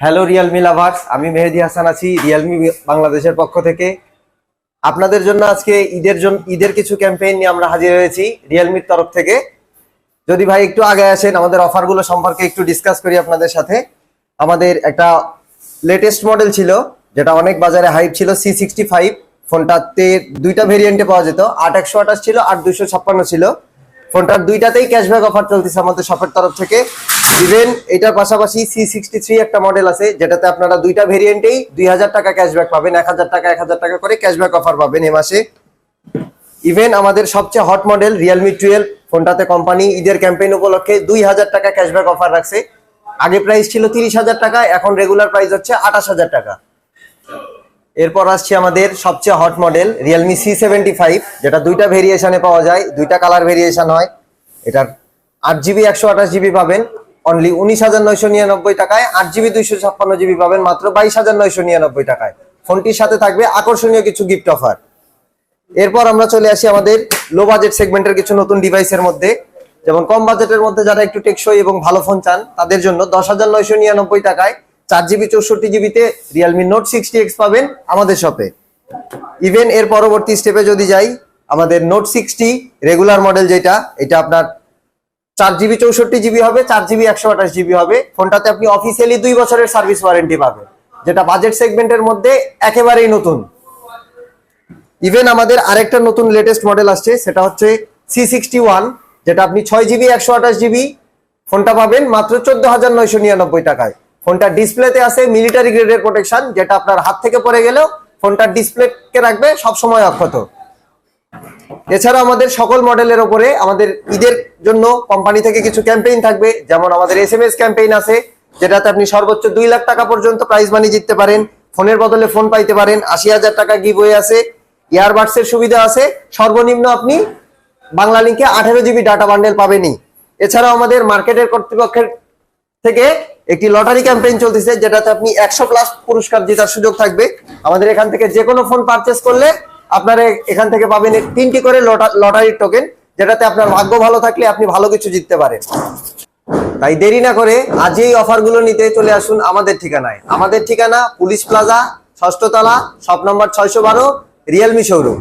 Hello Realme lovers, আমি মেহেদি হাসান আছি Realme বাংলাদেশের পক্ষ থেকে। আপনাদের জন্য আজকে ঈদের কিছু ক্যাম্পেইন নিয়ে আমরা হাজির হয়েছি রিয়েলমির তরফ থেকে। যদি ভাই একটু আগে আসেন, আমাদের অফারগুলো সম্পর্কে একটু ডিসকাস করি আপনাদের সাথে। আমাদের একটা লেটেস্ট মডেল ছিল যেটা অনেক বাজারে হাইপ ছিল, C65। ফোনটাতে দুইটা ভেরিয়েন্টে পাওয়া যেত, 8128 ছিল আর 256 ছিল। ফোনটার দুইটাতেই ক্যাশব্যাক অফার চলতেছে আমাদের শপের তরফ থেকে। ইভেন এটার পাশাপাশি C63 একটা মডেল আছে যেটাতে আপনারা দুইটা ভেরিয়েন্টেই 2000 টাকা ক্যাশব্যাক পাবেন, 1000 টাকা 1000 টাকা করে ক্যাশব্যাক অফার পাবেন এ মাসে। ইভেন আমাদের সবচেয়ে হট মডেল রিয়েলমি 12, ফোনটাতে কোম্পানি ঈদের ক্যাম্পেইন উপলক্ষে 2000 টাকা ক্যাশব্যাক অফার রাখছে। আগে প্রাইস ছিল 30,000 টাকা, এখন রেগুলার প্রাইস হচ্ছে 28,000 টাকা। এরপর আসছে আমাদের সবচেয়ে হট মডেল রিয়েলমি C75, যেটা দুইটা ভেরিয়েশনে পাওয়া যায়, দুইটা কালার ভেরিয়েশন হয়। এটার 8GB 128GB পাবেন অনলি 19,999 টাকায়, 8GB 256GB পাবেন মাত্র 22,999 টাকায়। ফোনটির সাথে থাকবে আকর্ষণীয় কিছু গিফট অফার। এরপর আমরা চলে আসি আমাদের লো বাজেট সেগমেন্টের কিছু নতুন ডিভাইসের মধ্যে। যেমন কম বাজেটের মধ্যে যারা একটু টেকসই এবং ভালো ফোন চান তাদের জন্য 10,999 টাকায় 4GB 64GB তে রিয়েলমি নোট 60X পাবেন আমাদের শপে। ইভেন এর পরবর্তী স্টেপে যদি যাই, আমাদের নোট 60 রেগুলার মডেল যেটা, এটা আপনার 4GB 64GB হবে, 4GB 128GB হবে। ফোনটাতে আপনি অফিসিয়ালি 2 বছরের সার্ভিস ওয়ারেন্টি পাবেন, যেটা বাজেট সেগমেন্টের মধ্যে একেবারেই নতুন। ইভেন আমাদের আরেকটা নতুন লেটেস্ট মডেল আসছে, সেটা হচ্ছে C61, যেটা আপনি 6GB 128GB ফোনটা পাবেন মাত্র 14,999 টাকায়। ফোনটা ডিসপ্লেতে আছে মিলিটারি গ্রেডের প্রোটেকশন, যেটা আপনার হাত থেকে পড়ে গেলেও ফোনটার ডিসপ্লেকে রাখবে সবসময় অক্ষত। এছাড়া আমাদের সকল মডেলের উপরে আমাদের ঈদের জন্য কোম্পানি থেকে কিছু ক্যাম্পেইন থাকবে। যেমন আমাদের SMS ক্যাম্পেইন আছে, যেটাতে আপনি সর্বোচ্চ 2 লাখ টাকা পর্যন্ত প্রাইজ মানি জিততে পারেন, ফোনের বদলে ফোন পাইতে পারেন, 80,000 টাকা গিভওয়ে আছে, ইয়ারবাডস এর সুবিধা আছে, সর্বনিম্ন আপনি বাংলা লিংকে 18GB ডাটা বান্ডেল পাবেনই। এছাড়াও আমাদের মার্কেটের কর্তৃপক্ষের থেকে একটি লটারি ক্যাম্পেইন চলতেছে, যেটাতে আপনি 100+ পুরস্কার জেতার সুযোগ থাকবে। আমাদের এখান থেকে যে কোনো ফোন পারচেস করলে আপনারা এখান থেকে পাবেন 3টি করে লটারির টোকেন, যেটাতে আপনার ভাগ্য ভালো থাকলে আপনি ভালো কিছু জিততে পারেন। তাই দেরি না করে আজই এই অফারগুলো নিতে চলে আসুন আমাদের ঠিকানায়। আমাদের ঠিকানা পুলিশ প্লাজা, 6ষ্ঠ তলা, শপ নম্বর 612, রিয়েলমি শোরুম।